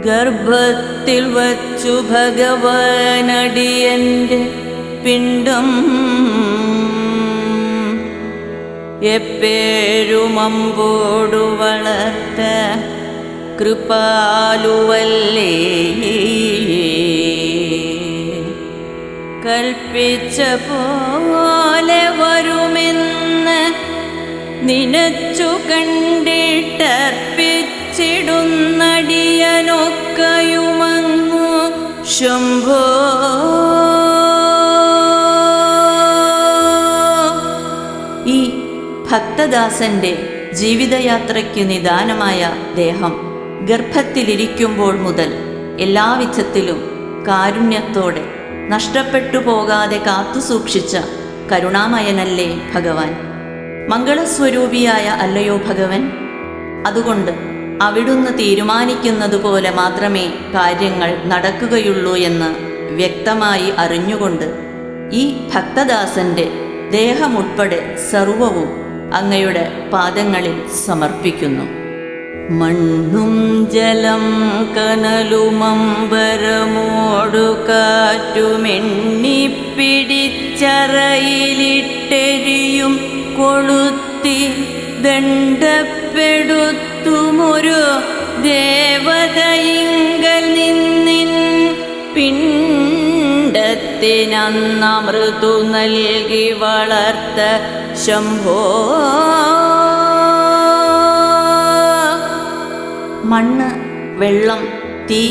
ഗർഭത്തിൽ വച്ചു ഭഗവാനടിയന്റെ പിണ്ടം എപ്പേഴുമമ്പോടു വളർത്ത കൃപാലുവല്ലേ. കൽപ്പിച്ച പോലെ വരുമെന്ന് നിനച്ചു കണ്ടിട്ടർപ്പിച്ചിടുന്നടിയനൊക്കയുമങ്ങു ശംഭോ. ഈ ഭക്തദാസന്റെ ജീവിതയാത്രയ്ക്ക് നിദാനമായ ദേഹം ഗർഭത്തിലിരിക്കുമ്പോൾ മുതൽ എല്ലാവിധത്തിലും കാരുണ്യത്തോടെ നഷ്ടപ്പെട്ടു പോകാതെ കാത്തുസൂക്ഷിച്ച കരുണാമയനല്ലേ ഭഗവാൻ. മംഗളസ്വരൂപിയായ അല്ലയോ ഭഗവൻ. അതുകൊണ്ട് അവിടുന്ന് തീരുമാനിക്കുന്നതുപോലെ മാത്രമേ കാര്യങ്ങൾ നടക്കുകയുള്ളൂ എന്ന് വ്യക്തമായി അറിഞ്ഞുകൊണ്ട് ഈ ഭക്തദാസന്റെ ദേഹമുൾപ്പെടെ സർവവും അങ്ങയുടെ പാദങ്ങളിൽ സമർപ്പിക്കുന്നു. മണ്ണും ജലം കനലുമമ്പരമോടു കാറ്റുമെണ്ണിപ്പിടിച്ചറയിലിട്ടെരിയും കൊളുത്തി ദണ്ഡപ്പെടുത്തുമൊരു ദേവതയിങ്കൽ നിന്നിൻ പിണ്ടത്തിനന്നമൃതു നൽകി വളർത്ത ശംഭോ. മണ്ണ്, വെള്ളം, തീ,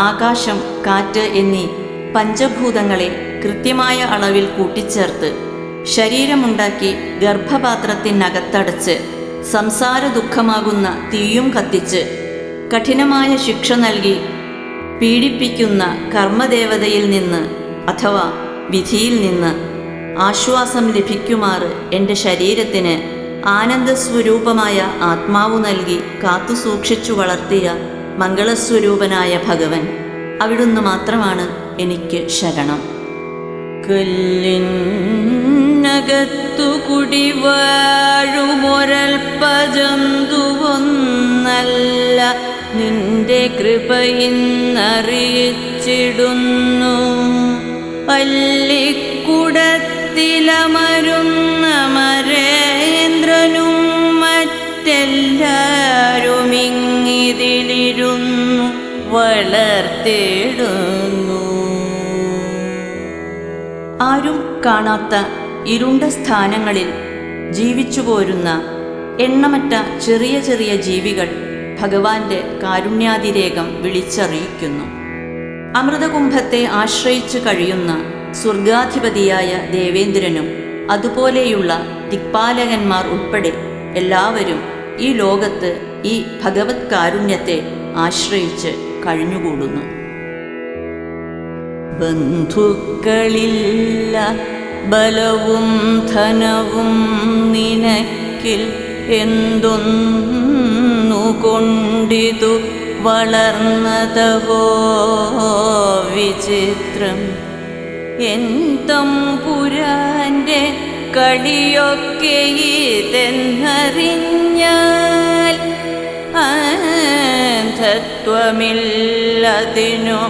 ആകാശം, കാറ്റ് എന്നീ പഞ്ചഭൂതങ്ങളെ കൃത്യമായ അളവിൽ കൂട്ടിച്ചേർത്ത് ശരീരമുണ്ടാക്കി ഗർഭപാത്രത്തിനകത്തടച്ച് സംസാര ദുഃഖമാകുന്ന തീയും കത്തിച്ച് കഠിനമായ ശിക്ഷ നൽകി പീഡിപ്പിക്കുന്ന കർമ്മദേവതയിൽ നിന്ന് അഥവാ വിധിയിൽ നിന്ന് ആശ്വാസം ലഭിക്കുമാറ് എൻ്റെ ശരീരത്തിന് ആനന്ദസ്വരൂപമായ ആത്മാവു നൽകി കാത്തുസൂക്ഷിച്ചു വളർത്തിയ മംഗളസ്വരൂപനായ ഭഗവൻ അവിടുന്ന് മാത്രമാണ് എനിക്ക് ശരണം. കല്ലിനകത്തു കുടിവാഴുമൊരൽപ്പജന്തുവൊന്നല്ല നിന്റെ കൃപയിന്നറിയിച്ചിടുന്നു. പല്ലിക്കുടത്തിലമരുന്ന മരേന്ദ്രനും മറ്റെല്ലാരുമിങ്ങിതിലിരുന്നു വളർത്തിടുന്നു. ആരും കാണാത്ത ഇരുണ്ട സ്ഥാനങ്ങളിൽ ജീവിച്ചു പോരുന്ന എണ്ണമറ്റ ചെറിയ ചെറിയ ജീവികൾ ഭഗവാന്റെ കാരുണ്യാതിരേകം വിളിച്ചറിയിക്കുന്നു. അമൃതകുംഭത്തെ ആശ്രയിച്ചു കഴിയുന്ന സ്വർഗാധിപതിയായ ദേവേന്ദ്രനും അതുപോലെയുള്ള ദിക്പാലകന്മാർ ഉൾപ്പെടെ എല്ലാവരും ഈ ലോകത്ത് ഈ ഭഗവത് കാരുണ്യത്തെ ആശ്രയിച്ച് കഴിഞ്ഞുകൂടുന്നു. ബന്ധുക്കളില്ല ബലവും ധനവും നിനക്കിൽ എന്തൊന്നു കൊണ്ടിതു വളർന്നതവോ വിചിത്രം. എൻ തമ്പുരാന്റെ കളിയൊക്കെ ഇതെന്നറിഞ്ഞാൽ അന്ധത്വമില്ലതിനു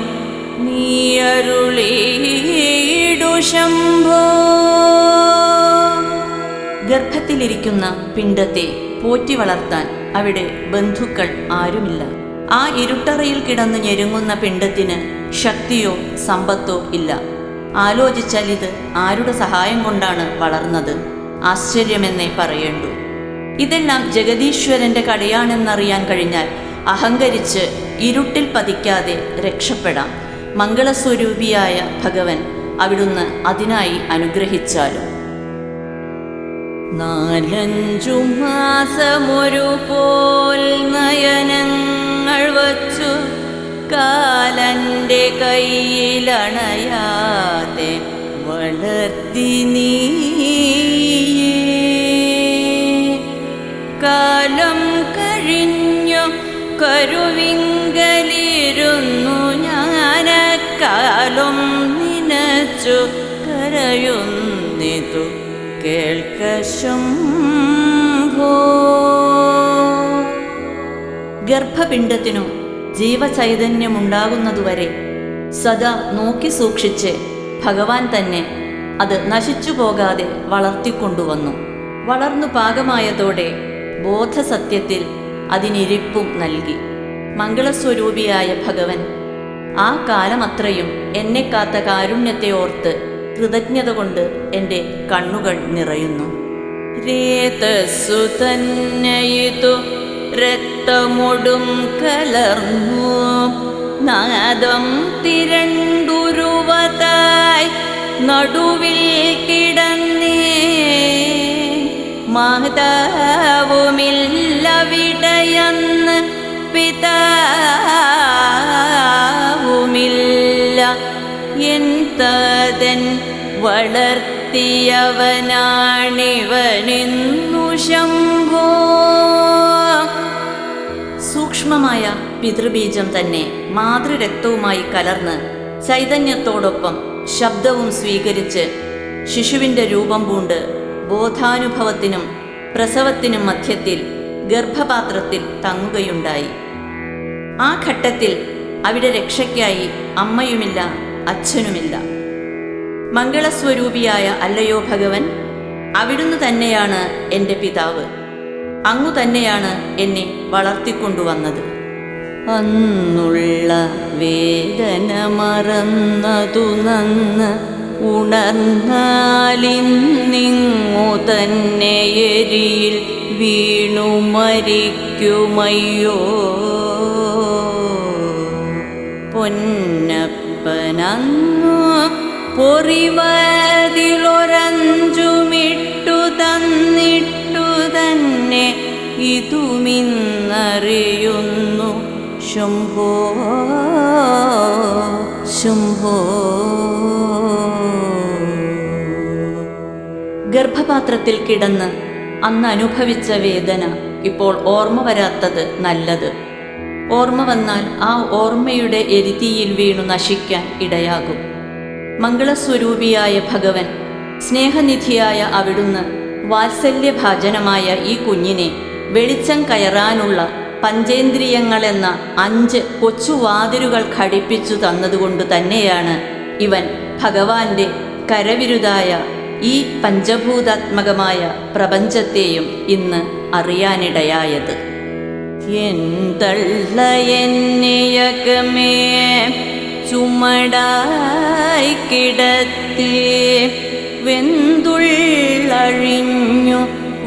നീയരുളീടു ശംഭോ. ഗർഭത്തിലിരിക്കുന്ന പിണ്ടത്തെ പോറ്റി വളർത്താൻ അവിടെ ബന്ധുക്കൾ ആരുമില്ല. ആ ഇരുട്ടറയിൽ കിടന്നു ഞെരുങ്ങുന്ന പിണ്ടത്തിന് ശക്തിയോ സമ്പത്തോ ഇല്ല. ആലോചിച്ചാൽ ഇത് ആരുടെ സഹായം കൊണ്ടാണ് വളർന്നത്? ആശ്ചര്യമെന്നേ പറയേണ്ടൂ. ഇതെല്ലാം ജഗദീശ്വരന്റെ കളിയാണെന്നറിയാൻ കഴിഞ്ഞാൽ അഹങ്കരിച്ച് ഇരുട്ടിൽ പതിക്കാതെ രക്ഷപ്പെടാം. മംഗളസ്വരൂപിയായ ഭഗവൻ അവിടുന്ന് അതിനായി അനുഗ്രഹിച്ചാലും. 4-5 മാസമൊരുപോൽ നയനങ്ങൾ വച്ചു കാലന്റെ കയ്യിലണയാതെ വളർത്തി നീ. കാലം കഴിഞ്ഞു കരുവിങ്കലിരുന്നു ഞാനക്കാലം നിനച്ചു കരയുന്നിതു കേൾക്ക ശംഭോ. ഗർഭപിണ്ഡത്തിനു ജീവചൈതന്യമുണ്ടാകുന്നതുവരെ സദാ നോക്കി സൂക്ഷിച്ച് ഭഗവാൻ തന്നെ അത് നശിച്ചു പോകാതെ വളർത്തിക്കൊണ്ടുവന്നു. വളർന്നു പാകമായതോടെ ബോധസത്യത്തിൽ അതിനിരിപ്പും നൽകി. മംഗളസ്വരൂപിയായ ഭഗവൻ ആ കാലമത്രയും എന്നെ കാത്ത കാരുണ്യത്തെ ഓർത്ത് കൃതജ്ഞത കൊണ്ട് എൻ്റെ കണ്ണുകൾ നിറയുന്നു. രേതസ്സു തന്നയിതു രക്തമൊടും കലർന്നു നാദം തിരണ്ടുരുവതായി നടുവിൽ കിടന്നേ മാതാവുമില്ലവിടയന്ന് പിതാവുമില്ല എൻ താതൻ വളർത്തിയവനാണിവനിന്നു ശംഭോ. സൂക്ഷ്മമായ പിതൃബീജം തന്നെ മാതൃരക്തവുമായി കലർന്ന് ചൈതന്യത്തോടൊപ്പം ശബ്ദവും സ്വീകരിച്ച് ശിശുവിൻ്റെ രൂപം പൂണ്ട് ബോധാനുഭവത്തിനും പ്രസവത്തിനും മധ്യത്തിൽ ഗർഭപാത്രത്തിൽ തങ്ങുകയുണ്ടായി. ആ ഘട്ടത്തിൽ അവിടെ രക്ഷയ്ക്കായി അമ്മയുമില്ല, അച്ഛനുമില്ല. മംഗളസ്വരൂപിയായ അല്ലയോ ഭഗവൻ, അവിടുന്ന് തന്നെയാണ് എൻ്റെ പിതാവ്. അങ്ങു തന്നെയാണ് എന്നെ വളർത്തിക്കൊണ്ടുവന്നത്. അന്നുള്ള വേദന മറന്നതു നന്ന് ഉണർന്നാലിന്നിങ്ങു തന്നെ എരിയിൽ വീണു മരിക്കുമയ്യോ. പൊന്നപ്പനന്നു പൊറിവതിലൊരഞ്ചുമിട്ടു തന്നിട്ടു തന്നെ ഇതുമിന്നറിയുന്നു ശംഭോ ശംഭോ. ഗർഭപാത്രത്തിൽ കിടന്ന് അന്ന് അനുഭവിച്ച വേദന ഇപ്പോൾ ഓർമ്മ വരാത്തത് നല്ലത്. ഓർമ്മ വന്നാൽ ആ ഓർമ്മയുടെ എരിതിയിൽ വീണു നശിക്കാൻ ഇടയാകും. മംഗളസ്വരൂപിയായ ഭഗവൻ, സ്നേഹനിധിയായ അവിടുന്ന് വാത്സല്യഭാജനമായ ഈ കുഞ്ഞിനെ വെളിച്ചം കയറാനുള്ള പഞ്ചേന്ദ്രിയങ്ങളെന്ന 5 കൊച്ചുവാതിലുകൾ ഘടിപ്പിച്ചു തന്നതുകൊണ്ട് തന്നെയാണ് ഇവൻ ഭഗവാന്റെ കരവിരുതായ ഈ പഞ്ചഭൂതാത്മകമായ പ്രപഞ്ചത്തെയും ഇന്ന് അറിയാനിടയായത്. എന്തള്ള എന്നെയകമേ ചുമടായി കിടത്തി വെന്തുള്ളഴിഞ്ഞു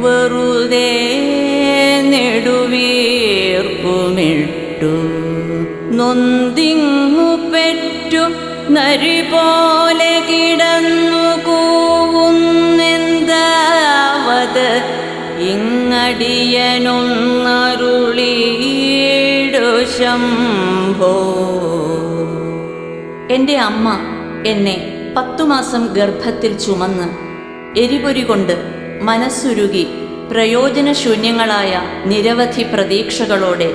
വെറുതെ നെടുവീർപ്പുമിട്ടു നൊന്തിങ്ങു പെറ്റു നരി പോലെ കിടന്നു കൂവുന്നെന്താവത് ഇങ്ങടിയനൊന്നരുളീടു ശംഭോ. എൻ്റെ അമ്മ എന്നെ 10 മാസം ഗർഭത്തിൽ ചുമന്ന് എരിപൊരി കൊണ്ട് മനസ്സുരുകി പ്രയോജനശൂന്യങ്ങളായ നിരവധി പ്രതീക്ഷകളോടെ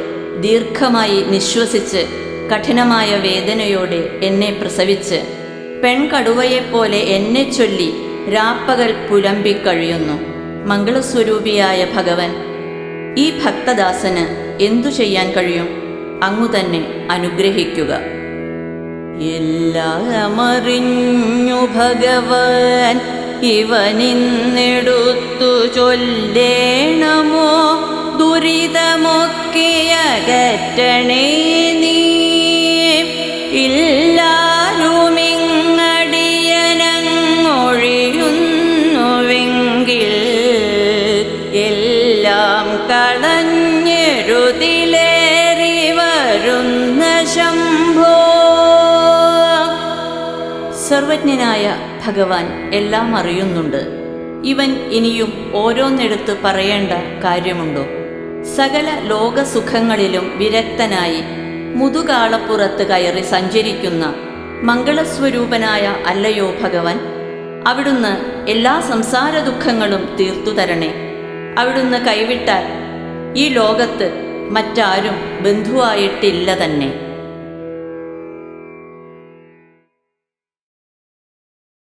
ദീർഘമായി നിശ്വസിച്ച് കഠിനമായ വേദനയോടെ എന്നെ പ്രസവിച്ച് പെൺകടുവയെപ്പോലെ എന്നെ ചൊല്ലി രാപ്പകൽ പുലമ്പിക്കഴിയുന്നു. മംഗളസ്വരൂപിയായ ഭഗവൻ, ഈ ഭക്തദാസന് എന്തു ചെയ്യാൻ കഴിയും? അങ്ങു തന്നെ അനുഗ്രഹിക്കുക. എല്ലാമറിഞ്ഞു ഭഗവാൻ ഇവനിന്നെടുത്തു ചൊല്ലേണമോ ദുരിതമൊക്കെ അകറ്റണേ നീ. ഇല്ലാരുമിങ്ങടിയനങ്ങൊഴിയുന്നുവെങ്കിൽ എല്ലാം കളഞ്ഞെഴുതിലേറി വരുന്ന ശംഭോ. സർവജ്ഞനായ ഭഗവാൻ എല്ലാം അറിയുന്നുണ്ട്. ഇവൻ ഇനിയും ഓരോന്നെടുത്ത് പറയേണ്ട കാര്യമുണ്ടോ? സകല ലോകസുഖങ്ങളിലും വിരക്തനായി മുതുകാളപ്പുറത്ത് കയറി സഞ്ചരിക്കുന്ന മംഗളസ്വരൂപനായ അല്ലയോ ഭഗവൻ, അവിടുന്ന് എല്ലാ സംസാര ദുഃഖങ്ങളും തീർത്തു തരണേ. അവിടുന്ന് കൈവിട്ടാൽ ഈ ലോകത്ത് മറ്റാരും ബന്ധുവായിട്ടില്ല തന്നെ.